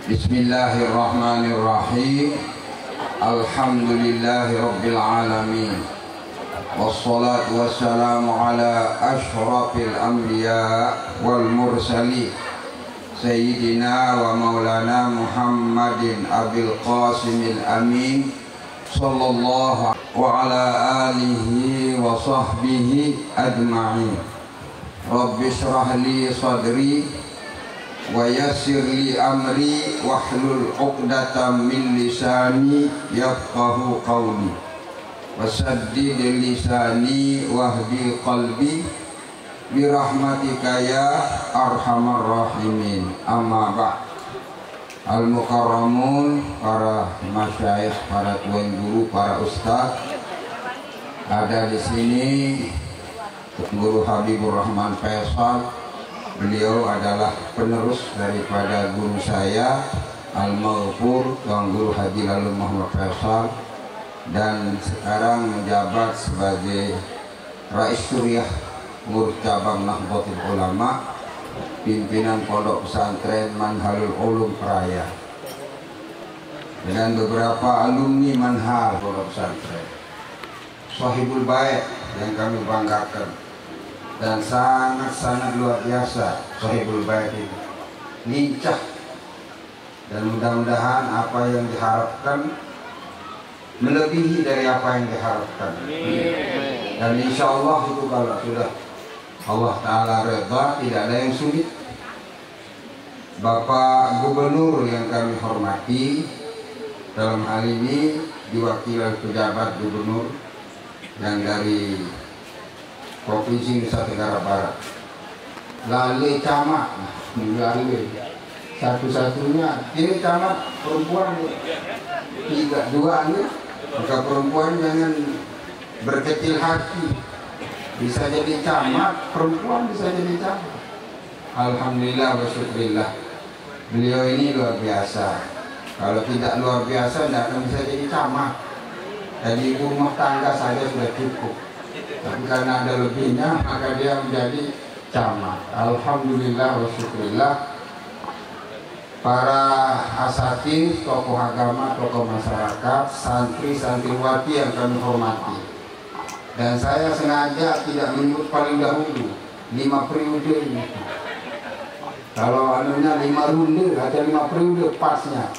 Bismillahirrahmanirrahim. Alhamdulillahi rabbil alamin. Wassalatu wassalamu ala ashrafil anbiya wal mursalin Sayyidina wa maulana Muhammadin Abil Qasimil Amin sallallahu wa ala alihi wa sahbihi ajma'in. Rabbi shrah li sadri wa yassir li amri wahlul 'uqdatam min lisani yafqahu qawli wasaddid lisani wahdi qalbi birahmatika ya arhamar rahimin. Amma ba'd. Al-mukarramun, para masyayikh, para tuan guru, para ustaz, ada di sini Guru Habibur Rahman Faisal. Beliau adalah penerus daripada guru saya Al-Maghfur Tuan Guru Haji Lalu Muhammad Faisal, dan sekarang menjabat sebagai Rais Suriah Ngurus Cabang Nahdlatul Ulama, pimpinan Pondok Pesantren Manhalul Ulum Peraya, dengan beberapa alumni Manhal Pondok Pesantren. Sahibul Bait yang kami banggakan, dan sangat-sangat luar biasa Sahibul Bait ini, lincah, dan mudah-mudahan apa yang diharapkan melebihi dari apa yang diharapkan. Dan insya Allah itu kalau sudah Allah Ta'ala redha, tidak ada yang sulit. Bapak Gubernur yang kami hormati, dalam hal ini diwakili pejabat gubernur yang dari Provinsi Nusa Tenggara Barat, Lale Camat, Lale satu-satunya ini camat perempuan, dua ini, maka perempuan jangan berkecil hati, bisa jadi camat, perempuan bisa jadi camat. Alhamdulillah wa syukrillah, beliau ini luar biasa. Kalau tidak luar biasa tidak akan bisa jadi camat. Jadi ibu rumah tangga saja sudah cukup, tapi karena ada lebihnya maka dia menjadi camat. Alhamdulillah wa syukurillah. Para asatidz, tokoh agama, tokoh masyarakat, santri, santriwati yang kami hormati, dan saya sengaja tidak menyebut paling dahulu 5 periode ini. Kalau anunya 5 runde, ada 5 periode pasnya.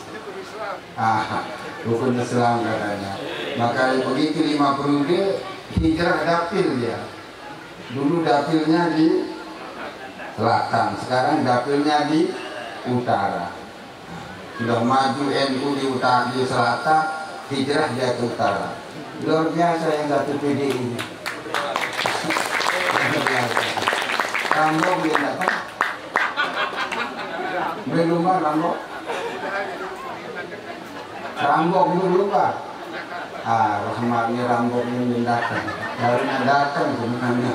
Rukun Islam katanya. Maka begitu 5 periode hijrah dapil dia. Dulu dapilnya di selatan, sekarang dapilnya di utara. Sudah maju NU di utara, di selatan, hijrah dia ke utara. Luar biasa yang satu PDI ini. Rambok dia dapat. Belum Rambok. Rambok dulu Pak. Rahmatnya Rambok ini datang. Karena datang sebenarnya.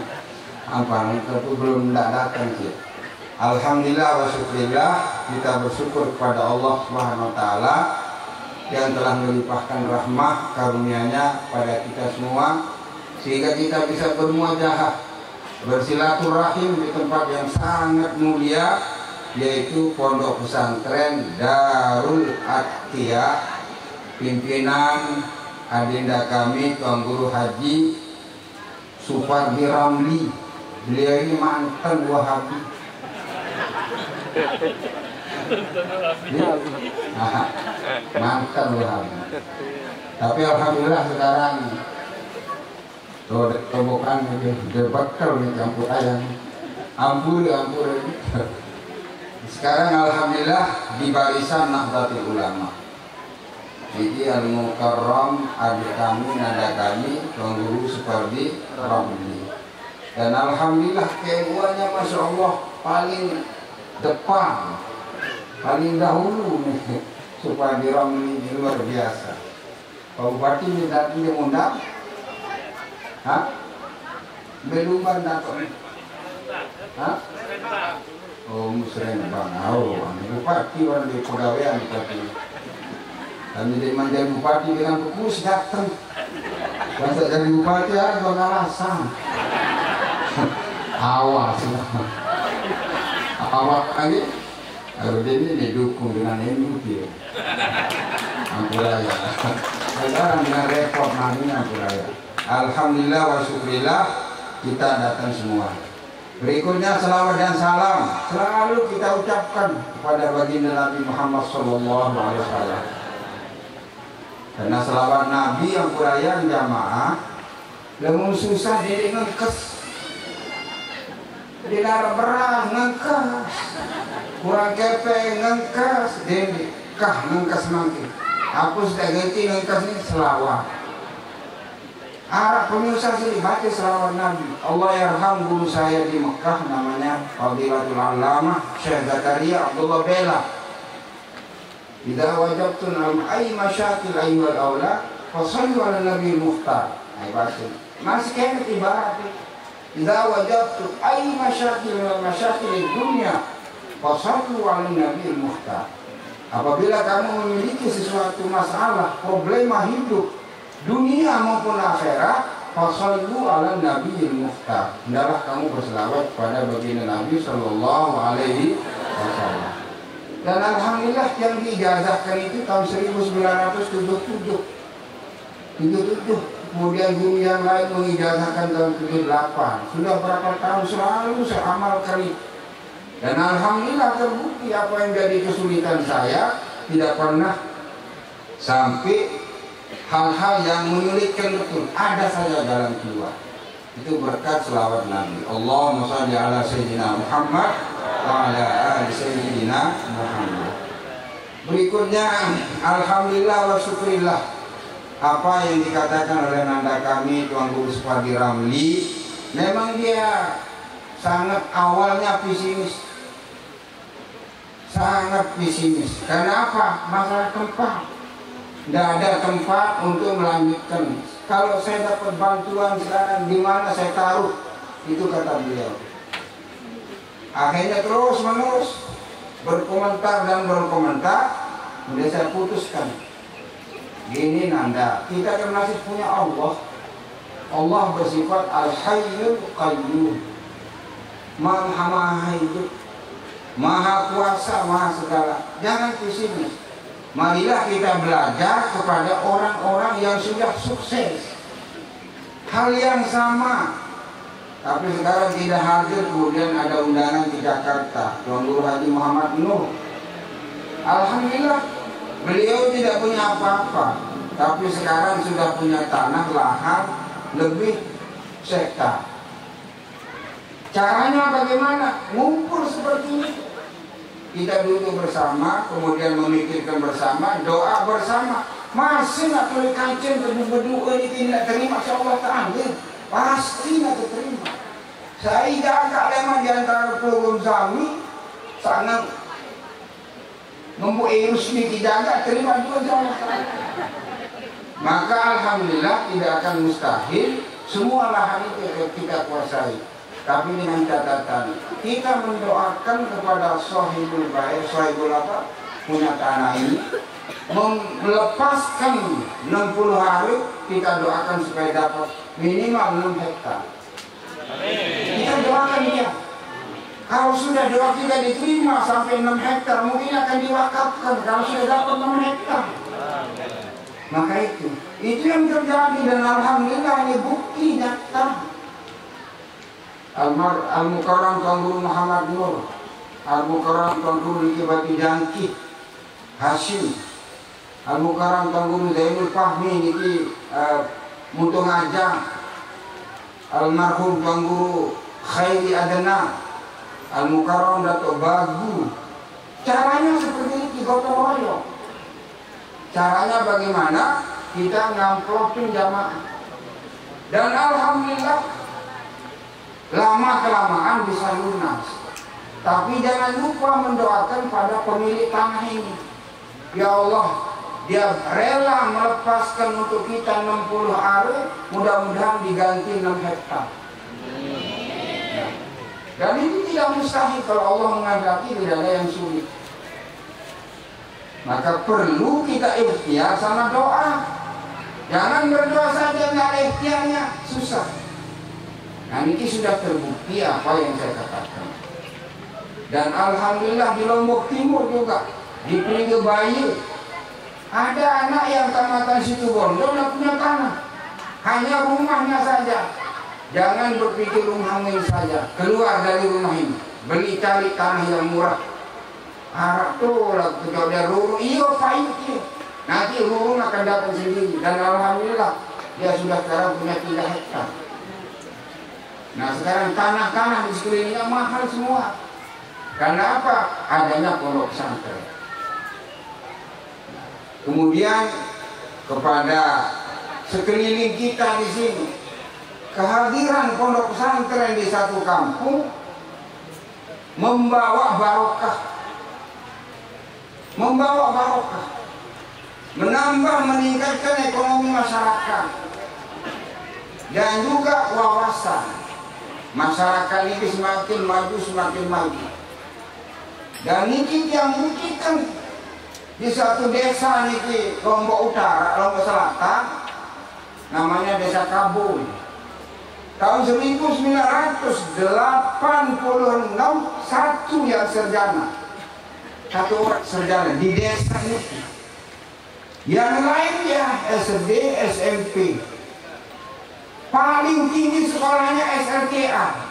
Apa itu belum datang sih. Alhamdulillah wa syukurillah, kita bersyukur kepada Allah Subhanahu wa taala yang telah melimpahkan rahmah karunia-Nya pada kita semua, sehingga kita bisa bermuajahah, bersilaturahim di tempat yang sangat mulia, yaitu Pondok Pesantren Darul Atqiya, pimpinan adinda kami Tuan Guru Haji Supardi Ramli. Beliau ini mantan Wahabi. Mantan Wahabi. Tapi alhamdulillah sekarang bukan dia bakal campur ayam. Ampun. Sekarang alhamdulillah di barisan Nahdlatul Ulama. Jadi Al-Mukarram, adik kami, nanda kami, Tuan Guru Supardi Ramli. Dan alhamdulillah keilmuannya Masya Allah paling depan, paling dahulu nih. Supardi Ramli ini luar biasa. Pak Bupati minta dia undang, belum datang, oh Musrembang, Bupati orang di pegawaian Bupati. Dan jadi menjadi Bupati dengan fokus datang. Masa jadi Bupati ada alasan. Awas lagi Kalau ini didukung dengan MUP Ampuraya. Sekarang dengan repot namanya Ampuraya. Alhamdulillah wa syukurillah kita datang semua. Berikutnya selawat dan salam selalu kita ucapkan kepada baginda Nabi Muhammad SAW. Karena selawat Nabi Ampuraya jamaah lemun susah jadi ngekes. Dilarang berang ngengkas, kurang kepe ngengkas, jadi kah ngengkas mangki. Aku sudah ganti ngengkas ini selawat. Arab penyusah sini baca selawat Nabi. Allah yarham guru saya di Mekah namanya Fadilatul Allamah Syekh Zakaria Abdullah Bela. Idza wajabtun al ay masyakil ayyuhal aula fasallu ala Nabi Mukhtar. Ai baca. Masih kayak ibarat. Idza wajadtu ay masyakil wal masyakil dunya fasallu ala Nabi Mukhtar. Apabila kamu memiliki sesuatu masalah, problema hidup dunia maupun akhirat, fasallu ala Nabi Mukhtar. Hendaklah kamu berselawat pada baginda Nabi sallallahu alaihi wasallam. Dan alhamdulillah yang diijazahkan itu tahun 1977. Kemudian guru yang lain mengijazahkan tahun 78. Sudah berapa tahun selalu saya amalkan itu. Dan alhamdulillah terbukti apa yang jadi kesulitan saya tidak pernah sampai hal-hal yang menyulitkan betul. Ada saja jalan keluar. Itu berkat selawat Nabi. Allahumma shalli ala Sayyidina Muhammad wa ala ali Sayyidina Muhammad. Berikutnya alhamdulillah wa syukurillah. Apa yang dikatakan oleh nanda kami Tuan Guru Supadi Ramli, memang dia sangat awalnya pesimis, sangat pesimis. Karena apa? Masalah tempat, tidak ada tempat untuk melanjutkan. Kalau saya dapat bantuan sekarang, di mana saya taruh? Itu kata beliau. Akhirnya terus menerus berkomentar dan berkomentar, kemudian saya putuskan. Gini nanda, kita kan masih punya Allah. Allah bersifat Al-Hayyul Qayyum, Maha hidup, Maha kuasa, Maha segala. Jangan pesimis. Marilah kita belajar kepada orang-orang yang sudah sukses. Hal yang sama. Tapi sekarang tidak hadir, kemudian ada undangan di Jakarta. Tuan Guru Haji Muhammad Nur. Alhamdulillah. Beliau tidak punya apa-apa, tapi sekarang sudah punya tanah, lahan, lebih hektar. Caranya bagaimana? Ngumpul seperti ini. Kita duduk bersama, kemudian memikirkan bersama, doa bersama. Masih nak boleh kancing berdua ini tidak terima, insya Allah ta'ala. Pasti nak terima. Saya jaga lemah di antara program kami, sangat membuat resmi dijaga, terima juga Allah. Maka alhamdulillah tidak akan mustahil semua lahan itu kita kuasai. Tapi dengan catatan kita mendoakan kepada sahibul baik, sahibul apa punya tanah ini, melepaskan 60 hari, kita doakan supaya dapat minimal 6 hektar. Kita doakan dia. Kalau sudah doa kita diterima sampai 6 hektar, mungkin akan diwakafkan kalau sudah dapat 6 hektar. Maka itu yang terjadi, dan alhamdulillah ini bukti nyata. Al-Mukarram Tuan Guru Muhammad Nur, Al-Mukarram Tuan Guru Niki Bati Jangki Hashim, Al-Mukarram Tuan Guru Zainul Fahmi Niki Muntung Ajang, Almarhum Tuan Guru Khairi Adana, Al-Mukarram Datuk Bagu. Caranya seperti ini, gotong royong. Caranya bagaimana? Kita ngamplopin jamaah. Dan alhamdulillah lama-kelamaan bisa lunas. Tapi jangan lupa mendoakan pada pemilik tanah ini. Ya Allah, dia rela melepaskan untuk kita 60 hari, mudah-mudahan diganti 6 hektar. Dan ini tidak mustahil, kalau Allah menghendaki tidak ada yang sulit. Maka perlu kita ikhtiar sama doa. Jangan berdoa saja nggak ada ikhtiarnya, susah. Nah ini sudah terbukti apa yang saya katakan. Dan alhamdulillah di Lombok Timur juga, di Pringge Bayu, ada anak yang tamatan Situbondo nggak punya tanah, hanya rumahnya saja. Jangan berpikir rumah ini saja, keluar dari rumah ini, beli cari tanah yang murah. Harap tuh lah kepada Ruru, iyo payut iya. Nanti Ruru akan datang sendiri. Dan alhamdulillah dia sudah sekarang punya 3 hektar. Nah sekarang tanah-tanah di sekelilingnya mahal semua. Karena apa? Adanya pondok pesantren. Kemudian kepada sekeliling kita di sini, kehadiran pondok pesantren di satu kampung membawa barokah, menambah, meningkatkan ekonomi masyarakat dan juga wawasan masyarakat ini semakin maju. Dan ini yang buktikan di satu desa ini, Lombok Utara, Lombok Selatan, namanya Desa Kabul. Tahun 1986 satu yang sarjana, satu orang sarjana di desa ini. Yang lainnya SD, SMP. Paling tinggi sekolahnya SLTA.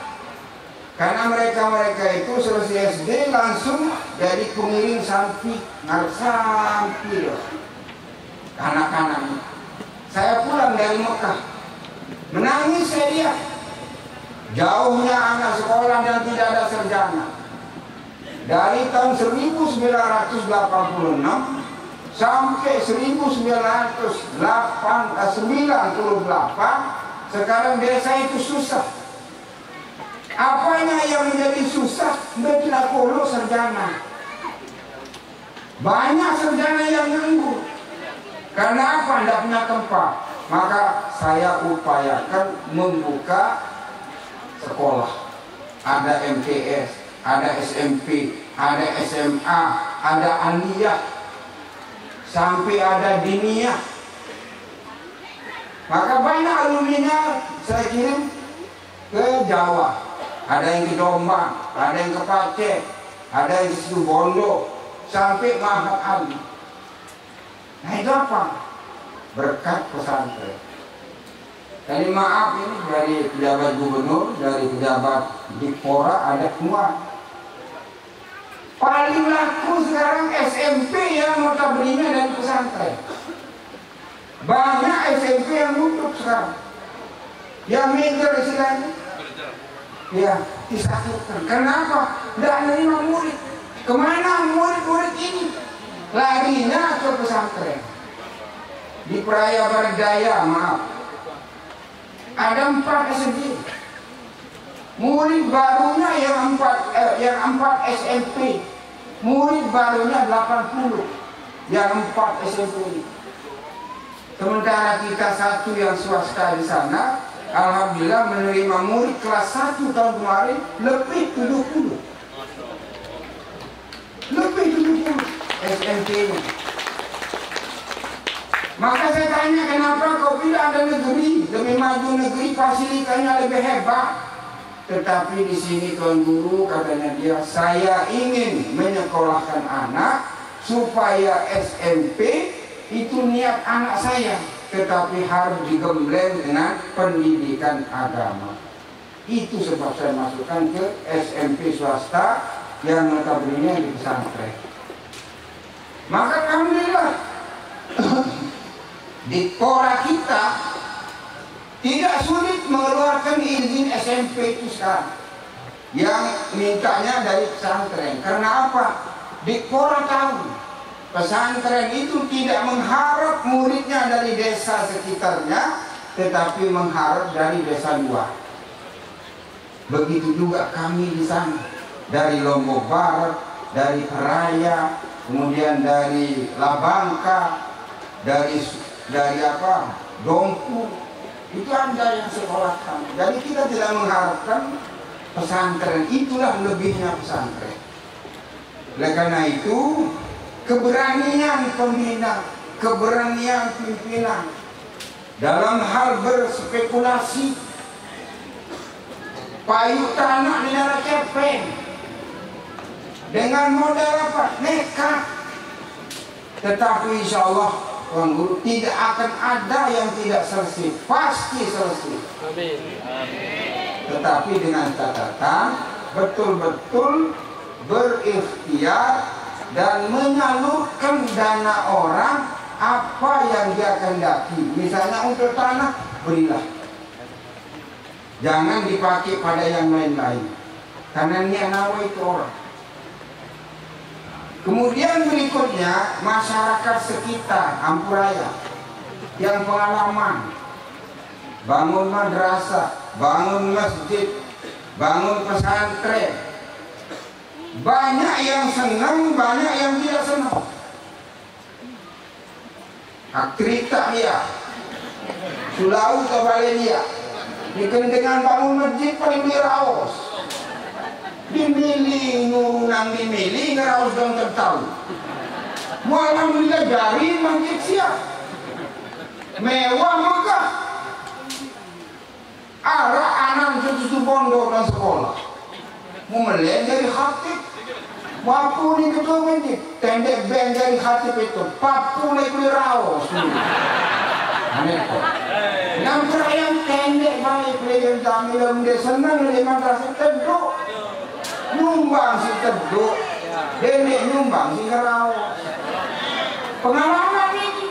Karena mereka itu selesai SD langsung jadi pengiring sampai sampai anak-anak. Saya pulang dari Mekah, menangis saya lihat jauhnya anak sekolah dan tidak ada sarjana. Dari tahun 1986 sampai 1998 sekarang desa itu susah. Apanya yang menjadi susah? Tidak perlu sarjana. Banyak sarjana yang nganggur. Karena apa? Tidak punya tempat. Maka saya upayakan membuka sekolah. Ada MTS, ada SMP, ada SMA, ada aliyah, sampai ada diniyah. Maka banyak alumninya saya kirim ke Jawa. Ada yang ke Jombang, ada yang ke Aceh, ada yang ke Situbondo, sampai Mahat Ali. Nah itu apa? Berkat pesantren. Jadi maaf ini dari pejabat gubernur, dari pejabat Dikpora, ada semua. Paling laku sekarang SMP yang notabene dari pesantren. Banyak SMP yang nutup sekarang. Yang major istilahnya. Ya, disatukan. Kenapa? Tidak menerima murid. Kemana murid-murid ini? Larinya ke pesantren. Di Praya Bardaya, maaf, ada 4 SD. Murid barunya yang 4 SMP. Murid barunya 80. Yang 4 SMP. Sementara kita satu yang swasta di sana, alhamdulillah menerima murid kelas 1 tahun kemarin lebih 70. Lebih 70 SMP-nya. Maka saya tanya, kenapa kau bilang ada negeri, lebih maju negeri, fasilitasnya lebih hebat. Tetapi di sini Tuan Guru katanya dia, saya ingin menyekolahkan anak supaya SMP itu niat anak saya. Tetapi harus digembleng dengan pendidikan agama. Itu sebab saya masukkan ke SMP swasta yang notabene di pesantren. Maka alhamdulillah di Kora kita tidak sulit mengeluarkan izin SMP itu sekarang. Yang mintanya dari pesantren. Karena apa? Di Kora tahu pesantren itu tidak mengharap muridnya dari desa sekitarnya, tetapi mengharap dari desa luar. Begitu juga kami di sana, dari Lombok Barat, dari Raya, kemudian dari Labangka, dari Dompu, itu ada yang sekolahkan. Jadi kita tidak mengharapkan pesantren, itulah lebihnya pesantren. Oleh karena itu, keberanian pembina, keberanian pimpinan dalam hal berspekulasi, payung tanah di daerah Cepeng, Dengan modal apa? Nekat. Tetapi insya Allah Tuan Guru, tidak akan ada yang tidak selesai, pasti selesai. Amin. Tetapi dengan catatan betul-betul berikhtiar dan menyalurkan dana orang apa yang dia kehendaki. Misalnya untuk tanah, berilah. Jangan dipakai pada yang lain-lain, karena niat nawa itu orang. Kemudian berikutnya masyarakat sekitar Ampuraya yang pengalaman bangun madrasah, bangun masjid, bangun pesantren, banyak yang senang, banyak yang tidak senang. Hak cerita dia, Sulau ke Valencia, dengan bangun masjid paling diraos, dimilih nurunang dimilih ngeraos dan tertahu. Alhamdulillah jari masjid siap, mewah megah. Arah anak cucu pondok dan sekolah, mau melihat dari khatib, wapu ni ketua masjid, tendek beng dari khatib itu, papu naik raos. Aneh kok. Nampak yang tendek baik pelajar kami dalam dia senang dari madrasah teduk, nyumbang si teduk, denek nyumbang si raos. Pengalaman ini,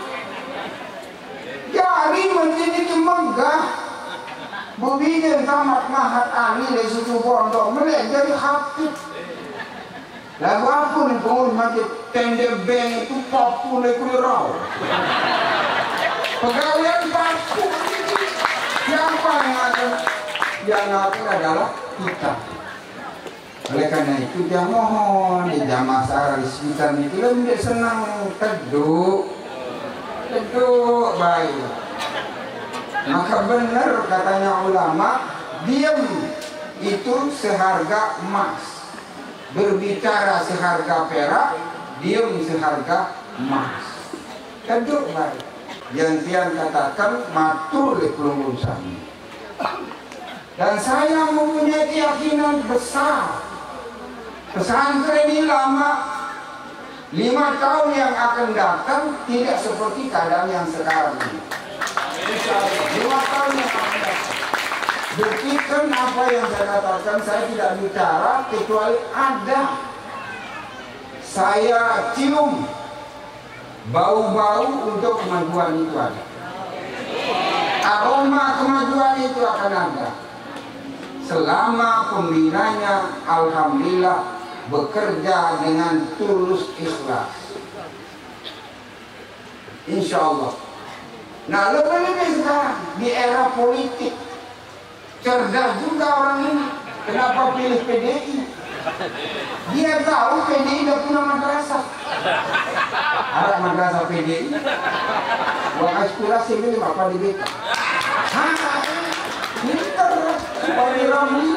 jari masjid itu megah. Bubidin tamat mahat ani dari susu pondok melek jadi khatib. Lagu apa nih penghuni masjid tendek beng itu papu lekuli raw. Pegawaian papu siapa yang akan adalah kita. Oleh karena itu dia mohon di jamaah sehari sekitar itu lebih senang teduh baik. Maka benar katanya ulama, diam itu seharga emas, berbicara seharga perak, diam seharga emas. Kedua baik. Yang tiang katakan matur di pelunggung sami. Dan saya mempunyai keyakinan besar, pesantren ini lama, 5 tahun yang akan datang tidak seperti keadaan yang sekarang ini. 5 tahun yang akan datang. Buktikan apa yang saya katakan, saya tidak bicara kecuali ada. Saya cium bau-bau untuk kemajuan itu ada. Aroma kemajuan itu akan ada. Selama pembinanya alhamdulillah bekerja dengan tulus ikhlas. Insya Allah. Nah, lebih-lebih sekarang di era politik, cerdas juga orang ini. Kenapa pilih PDI? Dia tahu PDI tidak punya madrasah. Ada madrasah PDI. Buat aspirasi ini apa di BK? Pinter, Pak Ramli.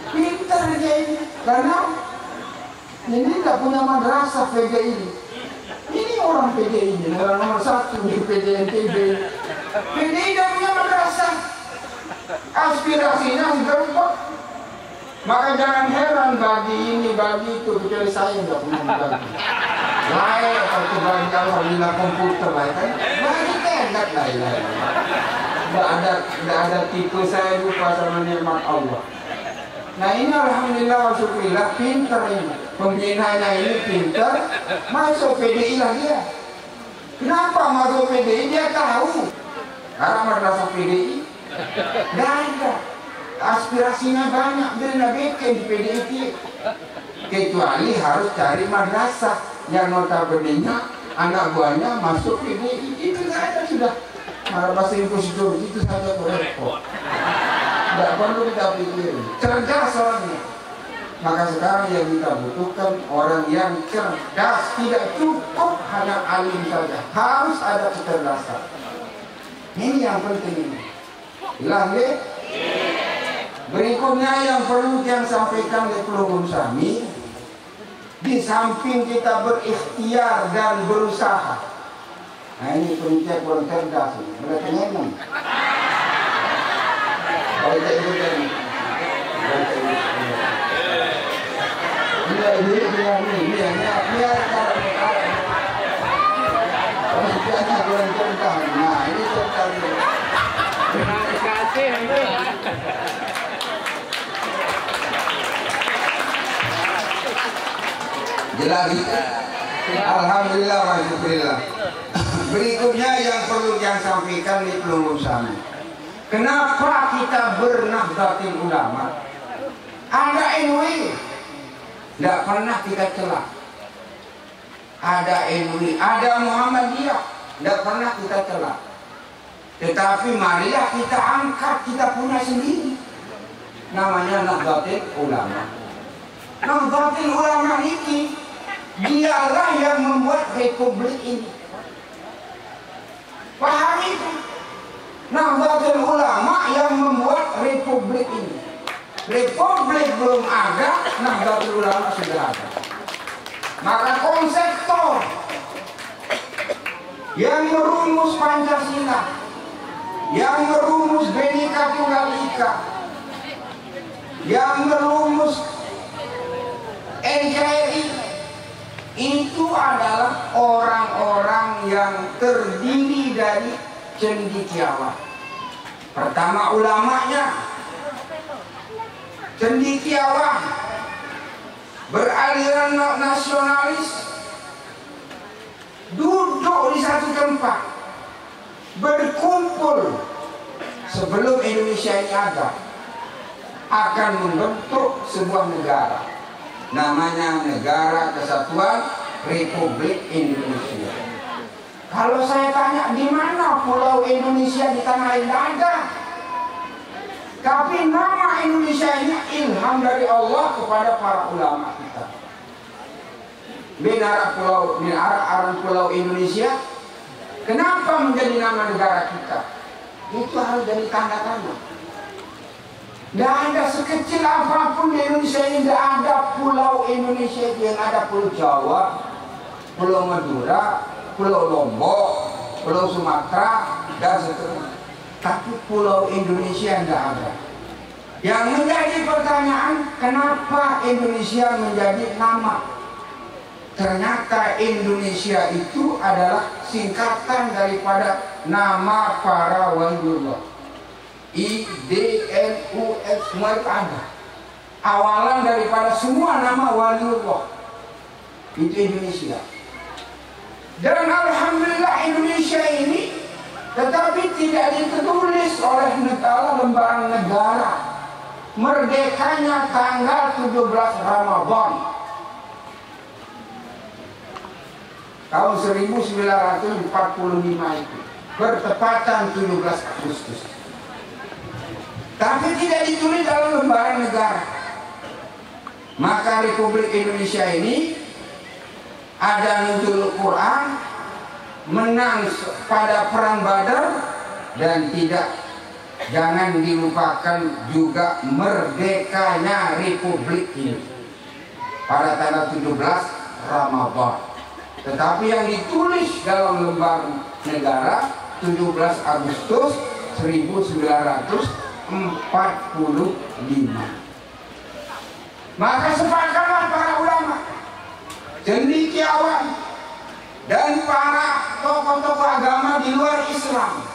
Pinter dia ini. Karena ini tidak punya madrasah PDI ini. Ini orang PDI ini, orang nomor 1 di PDNTB. PDI tidak punya madrasah. Aspirasinya gampang. Maka jangan heran bagi ini, bagi itu, kecuali saya tidak punya bagi. Lain atau bagi alhamdulillah komputer lain kan. Bagi tendat lain. Tidak ada tipe saya lupa sama nikmat Allah. Nah ini alhamdulillah wa syukurillah pinter ini. Pembinanya ini pinter, masuk PDI lah dia. Kenapa masuk PDI? Dia tahu. Karena madrasah PDI tidak ada. Aspirasinya banyak, dia bikin di PDI. Kecuali harus cari madrasah yang notabene-nya anak buahnya masuk PDI. Itu tidak ada sudah. Malah bahasa impositor itu saja repot. Tidak perlu kita pikir. Cerdas orangnya. Maka sekarang yang kita butuhkan orang yang cerdas. Tidak cukup hanya alim saja, harus ada kecerdasan. Ini yang penting ini. Hilang ya? Berikutnya yang perlu yang sampaikan di pelunggung sami, di samping kita berikhtiar dan berusaha. Nah ini pencet orang cerdas ini. Mereka nyenang. Kalau tidak itu kan. Ini Jadi dengan ini ya, kurang cerita. Nah ini cerita ini. Terima kasih. Jelas. Alhamdulillah wa syukurillah. Berikutnya yang perlu yang sampaikan di pelulusan. Kenapa kita bernahdlatul ulama? Ada NU, tidak pernah kita celah. Ada NU, ada Muhammadiyah, tidak pernah kita celah. Tetapi marilah kita angkat, kita punya sendiri. Namanya Nahdlatul Ulama. Nahdlatul Ulama ini dialah yang membuat republik ini. Paham itu? Nahdlatul Ulama yang membuat republik ini. Republik belum ada, Nahdlatul Ulama sudah ada. Maka konseptor yang merumus Pancasila, yang merumus Bhinneka Tunggal Ika, yang merumus NKRI, itu adalah orang-orang yang terdiri dari cendekiawan. Pertama ulamanya, cendekiawan, beraliran nasionalis, duduk di satu tempat, berkumpul sebelum Indonesia ini ada, akan membentuk sebuah negara. Namanya Negara Kesatuan Republik Indonesia. Kalau saya tanya di mana pulau Indonesia di tanah air, tidak ada. Tapi nama Indonesia ini ilham dari Allah kepada para ulama kita. Benar pulau Indonesia. Kenapa menjadi nama negara kita? Itu harus jadi tanda-tanda. Tidak ada sekecil apapun di Indonesia ini, tidak ada pulau Indonesia itu. Yang ada Pulau Jawa, Pulau Madura, Pulau Lombok, Pulau Sumatera, dan seterusnya. Tapi pulau Indonesia tidak ada. Yang menjadi pertanyaan, kenapa Indonesia menjadi nama? Ternyata Indonesia itu adalah singkatan daripada nama para waliullah. IDNUS, semua itu ada. Awalan daripada semua nama waliullah itu Indonesia. Dan alhamdulillah Indonesia ini tetapi tidak ditulis oleh negara, lembaran negara. Merdekanya tanggal 17 Ramadan tahun 1945 itu, bertepatan 17 Agustus. Tapi tidak ditulis dalam lembaran negara. Maka Republik Indonesia ini ada nuzul Quran, menang pada perang Badar, dan jangan dilupakan juga merdekanya Republik ini pada tanggal 17 Ramadan. Tetapi yang ditulis dalam lembaran negara 17 Agustus 1945. Maka sepakatlah para ulama, cendekiawan, dan para tokoh-tokoh agama di luar Islam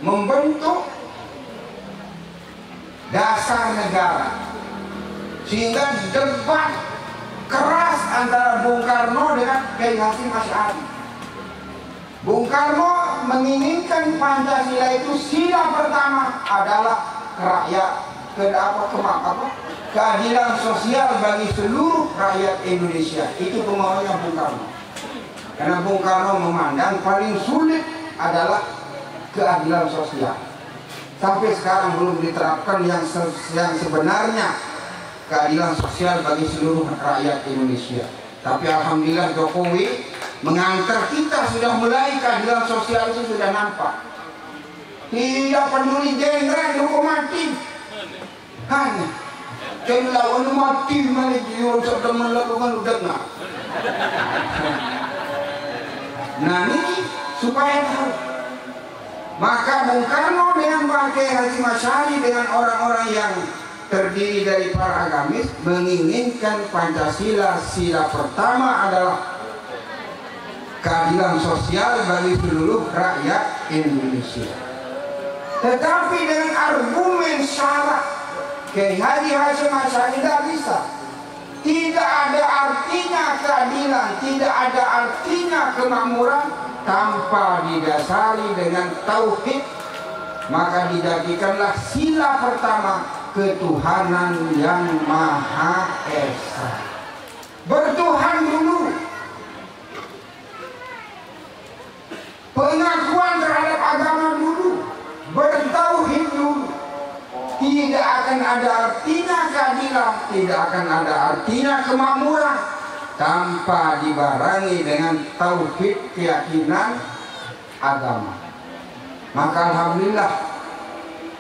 membentuk dasar negara, sehingga debat keras antara Bung Karno dengan Kiai Hasyim Asy'ari. Bung Karno menginginkan Pancasila itu sila pertama adalah keadilan sosial bagi seluruh rakyat Indonesia. Itu kemauannya Bung Karno. Karena Bung Karno memandang paling sulit adalah keadilan sosial. Sampai sekarang belum diterapkan yang sebenarnya keadilan sosial bagi seluruh rakyat Indonesia. Tapi alhamdulillah Jokowi mengantar kita, sudah mulai keadilan sosial itu sudah nampak. Tidak peduli jenderal dihukum mati, hanya lawan mati malah dia sedang melakukan udahnya. Nah ini supaya tahu. Maka Bung Karno dengan Kiai Hasyim Asy'ari dengan orang-orang yang terdiri dari para agamis menginginkan Pancasila. Sila pertama adalah keadilan sosial bagi seluruh rakyat Indonesia. Tetapi dengan argumen syarat Kiai Haji Hashim Asy'ari tidak bisa. Tidak ada artinya keadilan, tidak ada artinya kemakmuran tanpa didasari dengan tauhid. Maka dijadikanlah sila pertama ketuhanan yang Maha Esa. Bertuhan dulu, pengakuan terhadap agama dulu, bertauhid dulu. Tidak akan ada artinya keadilan, tidak akan ada artinya kemakmuran tanpa dibarengi dengan tauhid keyakinan agama. Maka alhamdulillah,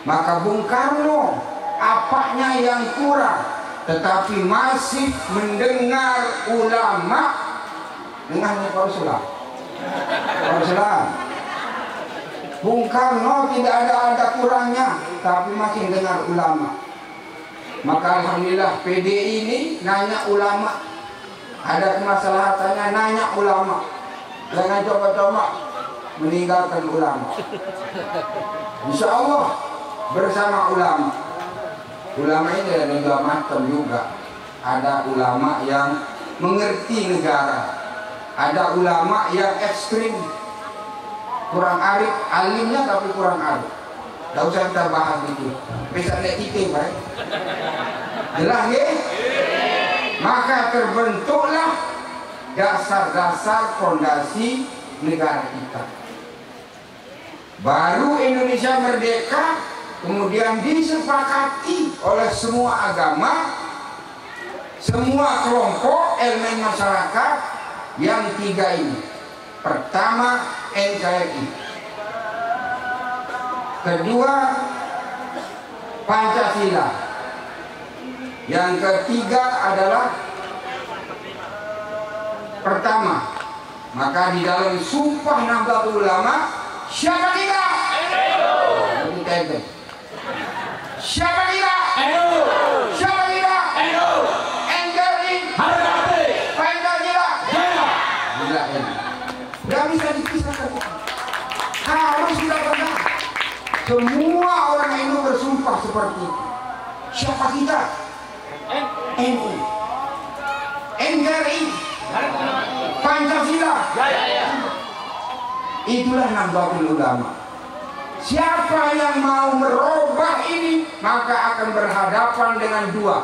maka Bung Karno apanya yang kurang, tetapi masih mendengar ulama. Dengar nih Pak Usulah. Bung Karno tidak ada kurangnya, tapi masih dengar ulama. Maka alhamdulillah PDI ini nanya ulama, ada kemaslahatannya nanya ulama, jangan coba-coba meninggalkan ulama. Insya Allah bersama ulama. Ulama ini ada dua macam juga. Ada ulama yang mengerti negara, ada ulama yang ekstrim, kurang arif, alimnya tapi kurang arif. Tidak usah kita bahas itu. Bisa lihat itu, baik. Jelas ya? Maka terbentuklah dasar-dasar fondasi negara kita. Baru Indonesia merdeka, kemudian disepakati oleh semua agama, semua kelompok elemen masyarakat yang tiga ini. Pertama NKRI, kedua Pancasila, yang ketiga adalah pertama. Maka di dalam Sumpah Nahdlatul Ulama, siapa kita? Siapa kita? Siapa kita? NKRI, Pancasila. Tidak bisa dipisahkan. Harus kita pegang. Semua orang Hindu bersumpah seperti itu. Siapa kita? NU, NKRI, Pancasila. Itulah Nahdlatul Ulama. Siapa yang mau merubah ini, maka akan berhadapan dengan dua,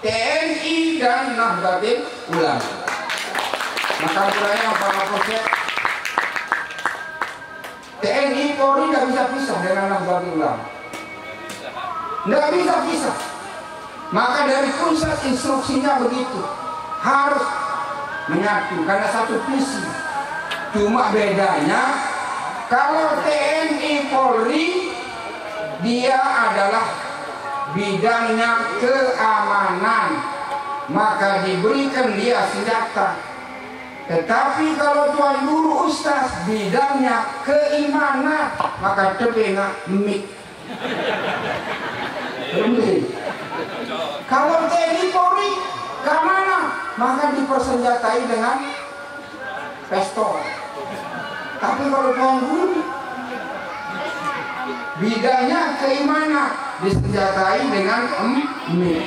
TNI dan Nahdlatul Ulama. Maka mulanya para proses TNI Polri tidak bisa pisah dengan Nahdlatul Ulama, tidak bisa pisah. Maka dari pusat instruksinya begitu, harus menyatu karena satu visi. Cuma bedanya kalau TNI Polri dia adalah bidangnya keamanan, maka diberikan dia senjata. Tetapi kalau Tuan Guru Ustaz bidangnya keimanan, maka tebenga mik. Kalau TNI Polri keamanan, maka dipersenjatai dengan pistol. Tapi kalau Tuan Guru bidangnya keimanan, disenjatai dengan mik.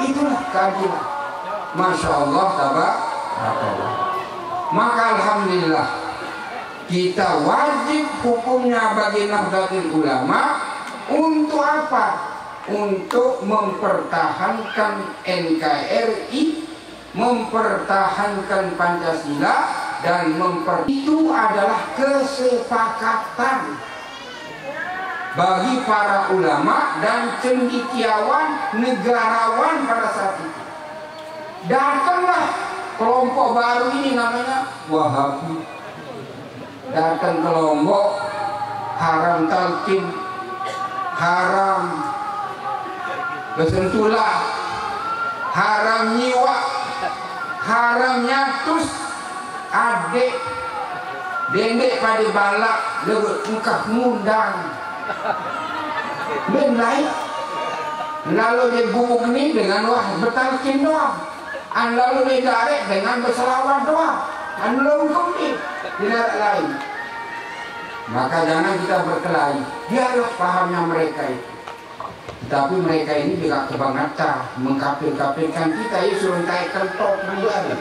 Itulah keadilan. Masya Allah, tabarakallah. Maka alhamdulillah kita wajib hukumnya bagi Nahdlatul Ulama untuk apa? Untuk mempertahankan NKRI, mempertahankan Pancasila, dan itu adalah kesepakatan bagi para ulama dan cendekiawan negarawan pada saat itu. Datanglah kelompok baru ini namanya Wahabi. Datang ke Lombok, haram talqin, haram bersentulah, haram nyiwa, haram nyatus, adik dendek pada balak lebut engkau mundang ben lain lalu di gubuk ini dengan wah betalkin doang, lalu di darek dengan berselawat doang, lungkung nih tidak lain. Maka jangan kita berkelahi, biarlah pahamnya mereka itu. Tapi mereka ini juga kebangetan mengkafir-kafirkan kita, ya suruh kayak kentok pribadi.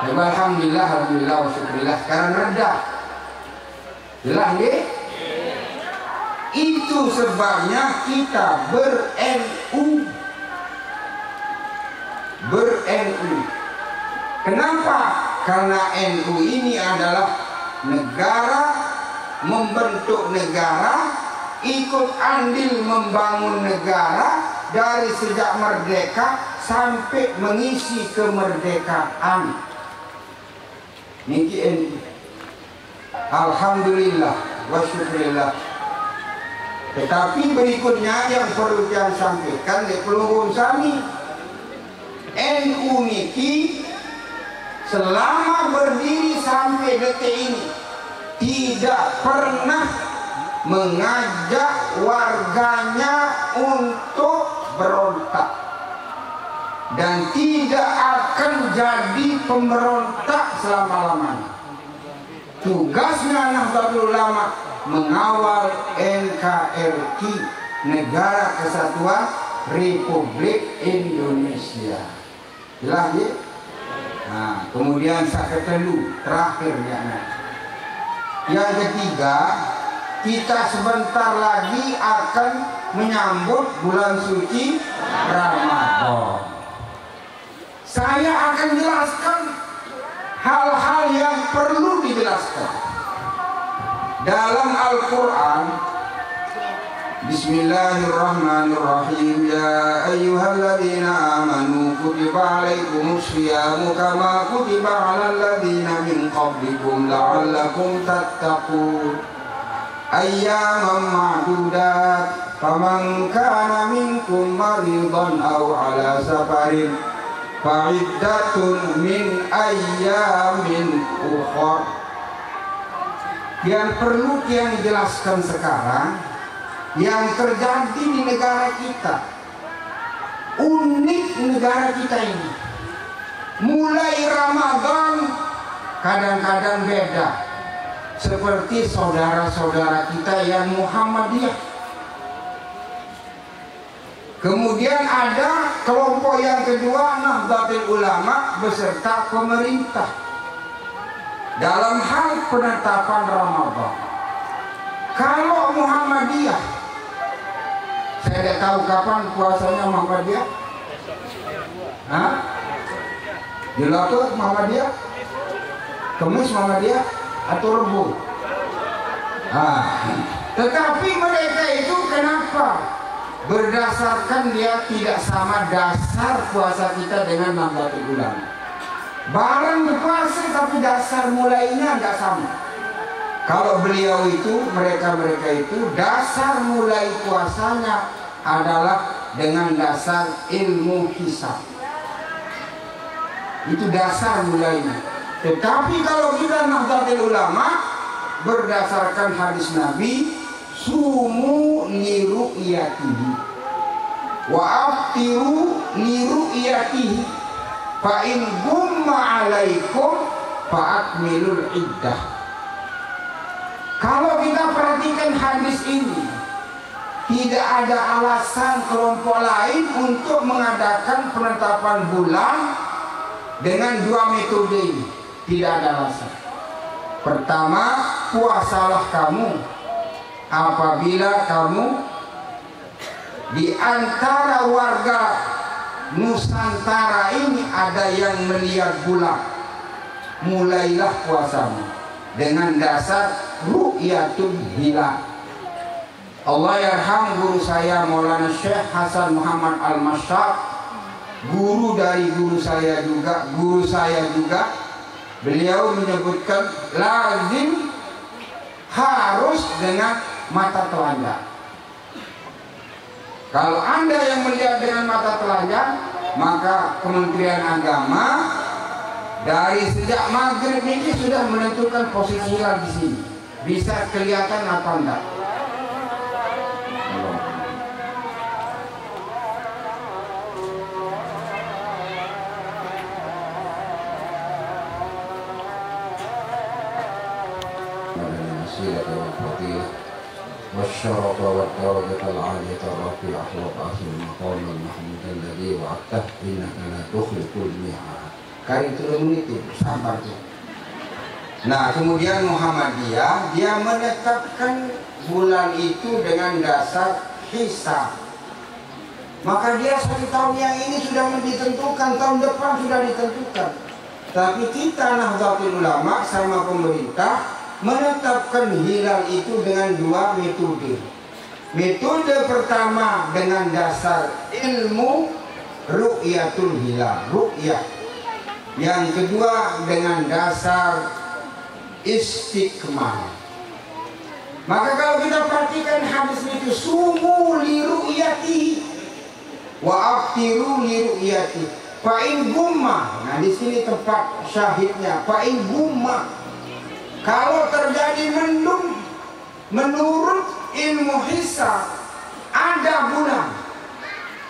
Alhamdulillah, alhamdulillah, wasyukurillah, sekarang reda. Jelas ya? Itu sebabnya kita ber-NU. Kenapa? Karena NU ini adalah negara, membentuk negara, ikut andil membangun negara dari sejak merdeka sampai mengisi kemerdekaan. Niki NU. Alhamdulillah wa syukurillah. Tetapi berikutnya yang perlu saya sampaikan di pelurun kami, NU niki selama berdiri sampai detik ini tidak pernah mengajak warganya untuk berontak dan tidak akan jadi pemberontak selama-lamanya. Tugasnya Nahdlatul Ulama mengawal NKRI, Negara Kesatuan Republik Indonesia. Jelas ya? Nah, kemudian saketelu terakhir ya. Yang ketiga, kita sebentar lagi akan menyambut bulan suci Ramadan. Saya akan jelaskan hal-hal yang perlu dijelaskan. Dalam Al-Quran, Bismillahirrahmanirrahim. Ya ayyuhalladzina amanu kutiba alaikumus syiyamu kama kutiba alal ladzina min qablikum la'allakum tattaqun. Ayyaman ma'dudat, faman kana minkum maridan aw ala safarin fa'iddatun min ayyamin ukhra. Yang perlu yang dijelaskan sekarang, yang terjadi di negara kita, unik negara kita ini. Mulai Ramadan kadang-kadang beda, seperti saudara-saudara kita yang Muhammadiyah. Kemudian ada kelompok yang kedua, Nahdlatul Ulama beserta pemerintah dalam hal penetapan Ramadan. Kalau Muhammadiyah, saya tidak tahu kapan puasanya Muhammadiyah. Hah? Jelatur Muhammadiyah, Kemis Muhammadiyah atau Rebo? Tetapi mereka itu kenapa? Berdasarkan dia tidak sama dasar puasa kita dengan Nahdlatul Ulama. Barang berpuasa tapi dasar mulainya nggak sama. Kalau beliau itu, mereka itu dasar mulai puasanya adalah dengan dasar ilmu hisab. Itu dasar mulainya. Tetapi kalau kita Nahdlatul Ulama berdasarkan hadis Nabi, sumu li ru'yatihi wa aftiru li ru'yatihi fa in gumma alaikum fa akmilul iddah. Kalau kita perhatikan hadis ini, tidak ada alasan kelompok lain untuk mengadakan penetapan bulan dengan dua metode ini. Tidak ada alasan. Pertama, puasalah kamu apabila kamu di antara warga Nusantara ini ada yang melihat bulan, mulailah puasamu dengan dasar ru'yatul hilal. Allah yarham guru saya Maulana Syekh Hasan Muhammad Al-Masyaq, guru dari guru saya juga, beliau menyebutkan lazim harus dengan mata telanjang. Kalau Anda yang melihat dengan mata telanjang, maka Kementerian Agama dari sejak maghrib ini sudah menentukan posisi hilal di sini. Bisa kelihatan apa enggak? الشرف والدرجة العالية الرفيعة وبعث المقام المحمود الذي وعدته إنك لا تخلف الميعاد. Kali itu menit itu sabar tuh. Nah kemudian Muhammadiyah dia menetapkan bulan itu dengan dasar hisab. Maka dia 1 tahun yang ini sudah ditentukan, tahun depan sudah ditentukan. Tapi kita Nahdlatul Ulama sama pemerintah menetapkan hilal itu dengan 2 metode. Metode pertama dengan dasar ilmu ru'yatul hilal, ru'yah. Yang kedua dengan dasar istiqmal. Maka kalau kita perhatikan hadis itu, sumu li ru'yati wa aftiru li ru'yati. Fa'in gumma. Nah di sini tempat syahidnya. Fa'in gumma. Kalau terjadi mendung, menurut ilmu hisab ada bulan,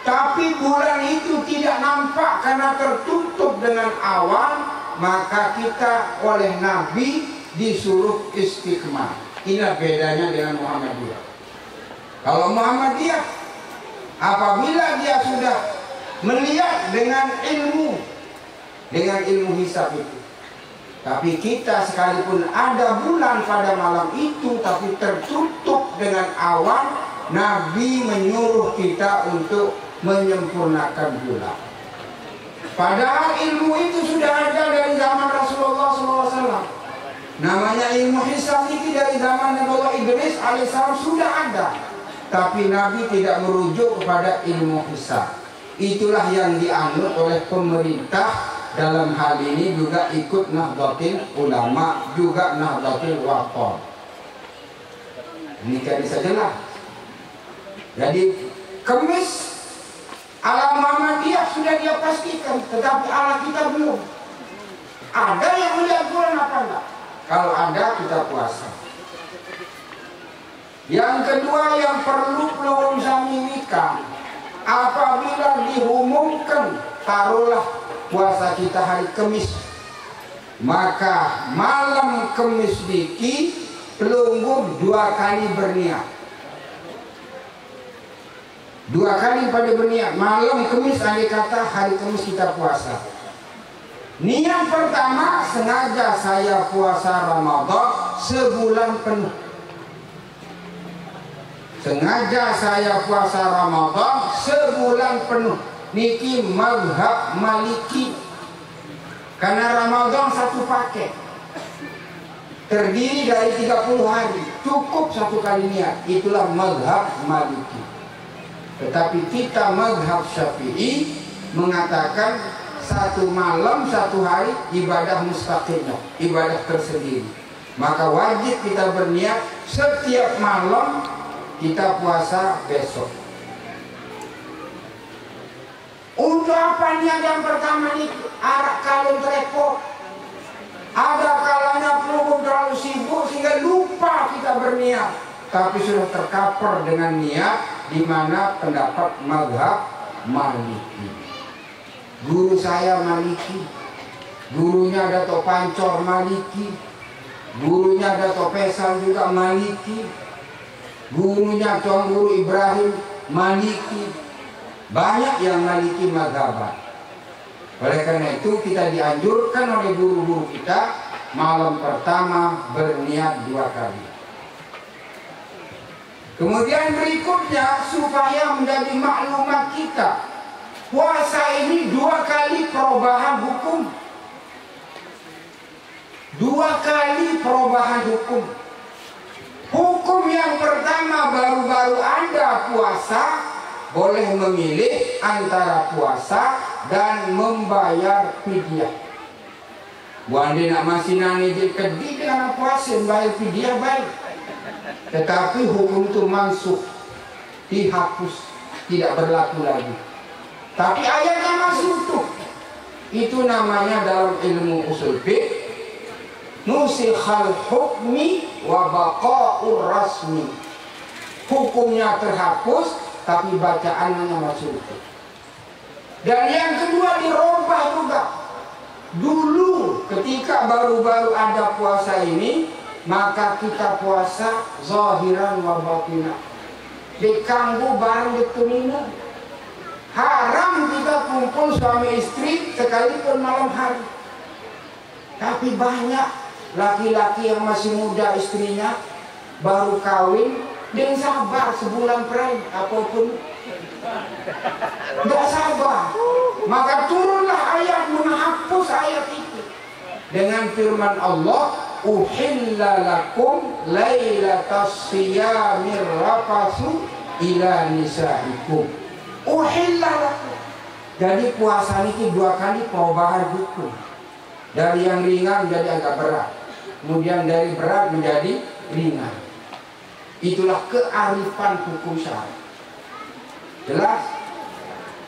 tapi bulan itu tidak nampak karena tertutup dengan awan, maka kita oleh Nabi disuruh istiqmal. Inilah bedanya dengan Muhammadiyah. Kalau Muhammadiyah, apabila dia sudah melihat dengan ilmu hisab itu, tapi kita sekalipun ada bulan pada malam itu tapi tertutup dengan awan, Nabi menyuruh kita untuk menyempurnakan bulan. Padahal ilmu itu sudah ada dari zaman Rasulullah SAW. Namanya ilmu hisab itu dari zaman Nabi Idris alaihissalam sudah ada. Tapi Nabi tidak merujuk kepada ilmu hisab. Itulah yang dianut oleh pemerintah. Dalam hal ini juga ikut Nahdlatul Ulama, juga Nahdlatul Wathon. Ini jadi sajalah. Jadi Kemis ala Muhammadiyah sudah dia pastikan, tetapi ala kita belum. Ada yang melihat bulan apa enggak? Kalau ada kita puasa. Yang kedua yang perlu mengsamimikan, apabila diumumkan taruhlah puasa kita hari Kemis, maka malam Kemis diki pelunggur 2 kali berniat. 2 kali pada berniat. Malam Kemis andai kata hari Kemis kita puasa. Niat pertama, sengaja saya puasa Ramadan sebulan penuh. Sengaja saya puasa Ramadan sebulan penuh. Niki mazhab Maliki. Karena Ramadan 1 paket, terdiri dari 30 hari, cukup 1 kali niat. Itulah mazhab Maliki. Tetapi kita mazhab Syafi'i mengatakan 1 malam 1 hari ibadah mustaqillah, ibadah tersendiri. Maka wajib kita berniat setiap malam kita puasa besok. Untuk apa niat yang pertama ini? Arak kalian repot. Ada kalanya pelunggur terlalu sibuk sehingga lupa kita berniat. Tapi sudah tercover dengan niat, di mana pendapat mazhab Maliki. Guru saya Maliki, gurunya Dato' Pancor Maliki, gurunya Dato' Pesal juga Maliki, gurunya Tuan Guru Ibrahim Maliki. Banyak yang Maliki mazhaban. Oleh karena itu kita dianjurkan oleh guru-guru kita malam pertama berniat 2 kali. Kemudian berikutnya supaya menjadi maklumat kita, puasa ini 2 kali perubahan hukum. 2 kali perubahan hukum. Hukum yang pertama, baru-baru Anda puasa, boleh memilih antara puasa dan membayar fidyah. Bu ande nak masih nangis kedih dengan puasa bayar fidyah baik. Tetapi hukum itu mansuh, dihapus, tidak berlaku lagi. Tapi ayatnya masih utuh. Itu namanya dalam ilmu usul fiqh nusikhal hukmi wa baqa'ur rasmi. Hukumnya terhapus, tapi bacaannya masih utuh. Dan yang kedua dirubah juga. Dulu ketika baru-baru ada puasa ini, maka kita puasa zahiran wa batina. Dikanggu bareng ditunina. Haram kita kumpul suami istri sekalipun malam hari. Tapi banyak laki-laki yang masih muda istrinya baru kawin, dia sabar sebulan perai apapun, tidak sabar. Maka turunlah ayat menghapus ayat itu dengan firman Allah, uhilla lakum lailatas siyamir rafasu ila nisaikum. Uhilla lakum. Jadi puasa ini 2 kali perubahan hukum. Dari yang ringan menjadi agak berat, kemudian dari berat menjadi ringan. Itulah kearifan hukum syar'i. Jelas?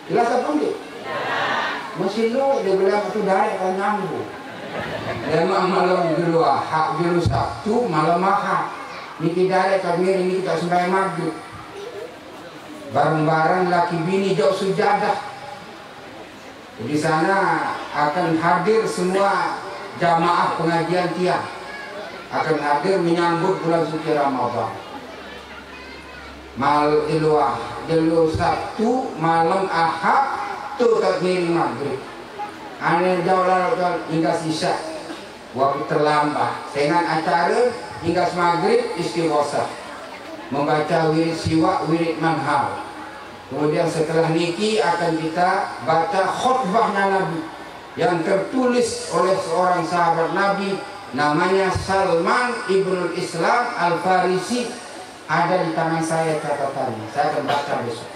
Jelas apa enggak? Masih lu dia bilang itu dari akan nyambung. Memang malam dulu hak dulu Sabtu malam Ahad. Niki dari kami ini kita sembahyang maghrib. Bareng-bareng laki bini jauh sujadah. Di sana akan hadir semua jamaah pengajian tiang, akan hadir menyambut bulan suci Ramadan. Dulu Sabtu malam Ahad tu takbir maghrib. Ane jauh hingga sisa waktu terlambat. Dengan acara hingga maghrib istighosah, membaca wirid siwak, wirid manhal. Kemudian setelah niki akan kita baca khutbahnya Nabi yang tertulis oleh seorang sahabat Nabi namanya Salman Ibnul Islam Al-Farisi. Ada di tangan saya catatannya, saya akan baca besok.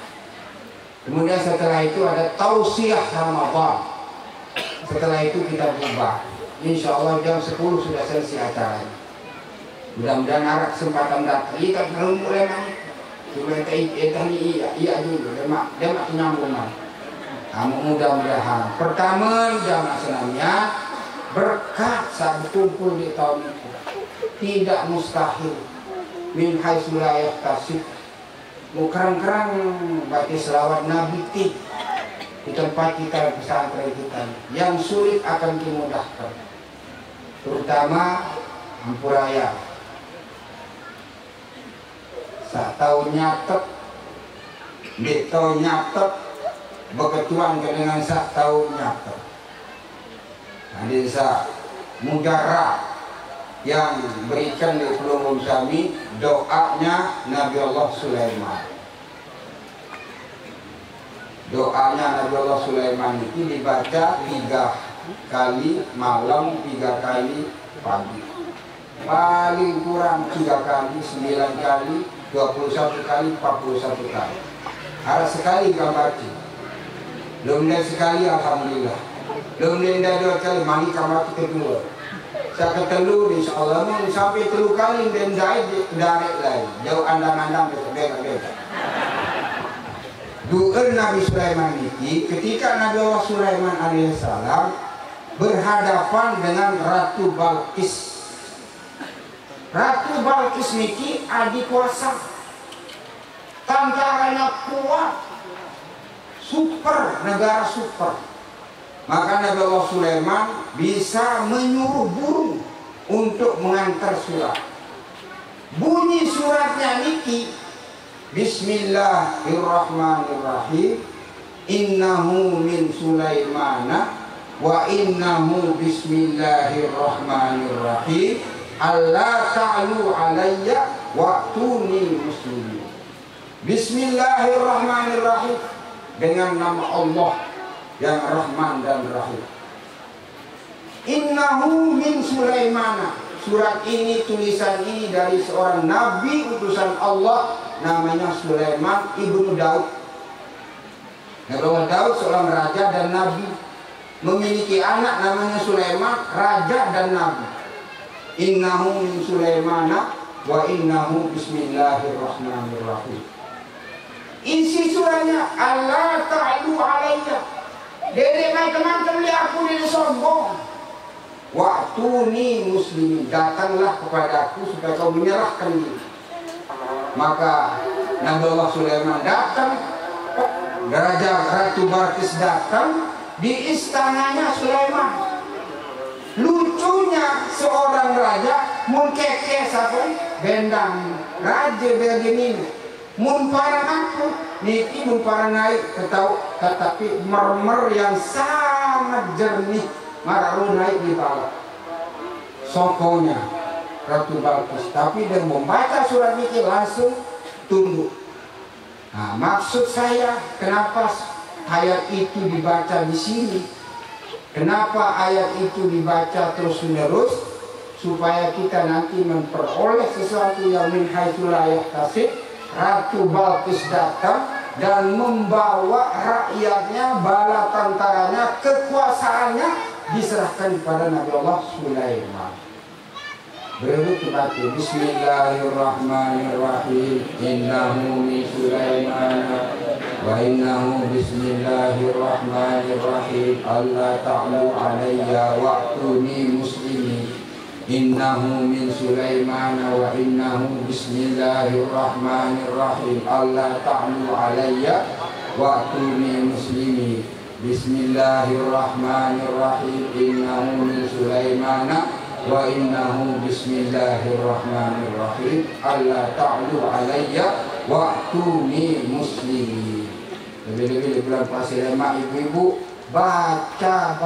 Kemudian setelah itu ada tausiah Ramadan. Setelah itu kita bubar. Insya Allah jam 10 sudah selesai acaranya. Mudah-mudahan ada kesempatan datang. Kita belum mulai naik. Cuma iya dulu, dia mak penyambungan. Kamu mudah-mudahan pertama jamaah senamnya berkat saat berkumpul di tahun itu. Tidak mustahil min haitsu la yahtasib. Mukrang-krang baca selawat Nabi di tempat kita pesantren kita. Yang sulit akan dimudahkan. Terutama Ampuraya. Sak tahu nyatet, dek tahu nyatet, beketuan dengan sak tahu nyatet. Jadi sak mujarab yang berikan di pelumum kami doanya Nabi Allah Sulaiman. Doanya Nabi Allah Sulaiman itu dibaca 3 kali malam, 3 kali pagi. Paling kurang 3 kali, 9 kali, 21 kali, 41 kali. Harus sekali kau baca. Belum sekali alhamdulillah. Belum 2 kali mandi kamar kedua. Saya ketelu insya Allah sampai 3 kali dan jahit direct lagi. Jauh andang-andang beda-beda. Doa Nabi Sulaiman ini ketika Nabi Allah Sulaiman alaihissalam berhadapan dengan Ratu Balqis. Ratu Balqis niki adik kuasa, tentaranya kuat, super, negara super. Maka Nabi Allah Sulaiman bisa menyuruh burung untuk mengantar surat. Bunyi suratnya niki, Bismillahirrahmanirrahim. Innahu min Sulaimana wa innahu bismillahirrahmanirrahim. Allah ta'alu alayya wa'tuni muslimin. Bismillahirrahmanirrahim. Dengan nama Allah yang Rahman dan Rahim. Innahu min Sulaimana. Surat ini, tulisan ini dari seorang nabi utusan Allah namanya Sulaiman ibnu Daud. Nabi Daud seorang raja dan nabi, memiliki anak namanya Sulaiman, raja dan nabi. Innahu min Sulaimana wa innahu bismillahirrahmanirrahim. Isi suratnya Allah ta'alu alayya. Dedek teman-teman beli aku dari sombong. Wa'tuni muslimin. Datanglah kepadaku supaya kau menyerahkan diri. Maka Nabi Allah Sulaiman datang, Raja Ratu Balqis datang di istananya Sulaiman. Lucunya seorang raja mun kekes apa bendang raja begini mun para aku niki mun para naik tetapi mermer yang sangat jernih mararu naik di bawah sokonya Ratu Balkis, tapi dia membaca surat ini langsung tunduk. Nah, maksud saya kenapa ayat itu dibaca di sini? Kenapa ayat itu dibaca terus-menerus? Supaya kita nanti memperoleh sesuatu yang min haitsu la yahtasib. Ratu Balkis datang dan membawa rakyatnya, bala tentaranya, kekuasaannya diserahkan kepada Nabi Allah Sulaiman. Berikut baca Bismillahirrahmanirrahim. Innahu min Sulaiman wa innahu bismillahirrahmanirrahim. Allah ta'ala alayya wa'tuni muslimin. Innahu min Sulaiman wa innahu bismillahirrahmanirrahim. Allah ta'ala alayya wa'tuni muslimin. Bismillahirrahmanirrahim. Innahu min Sulaiman wa innahu bismillahirrahmanirrahim. Allah ta'ala alayya wa'tuni muslimin. Lebih-lebih di bulan puasa lemak ibu-ibu baca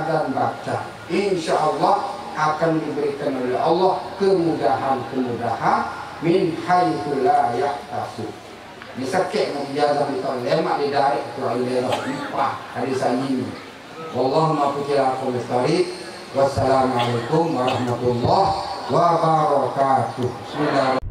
dan baca. Insya Allah akan diberikan oleh Allah kemudahan-kemudahan min haitsu la yahtasib. Disakek menjazah di tahun lemak di dari Tuhan lemak hari sanyi. Wallahumma fikirakum mustariq. Wassalamualaikum warahmatullahi wabarakatuh. Bismillahirrahmanirrahim.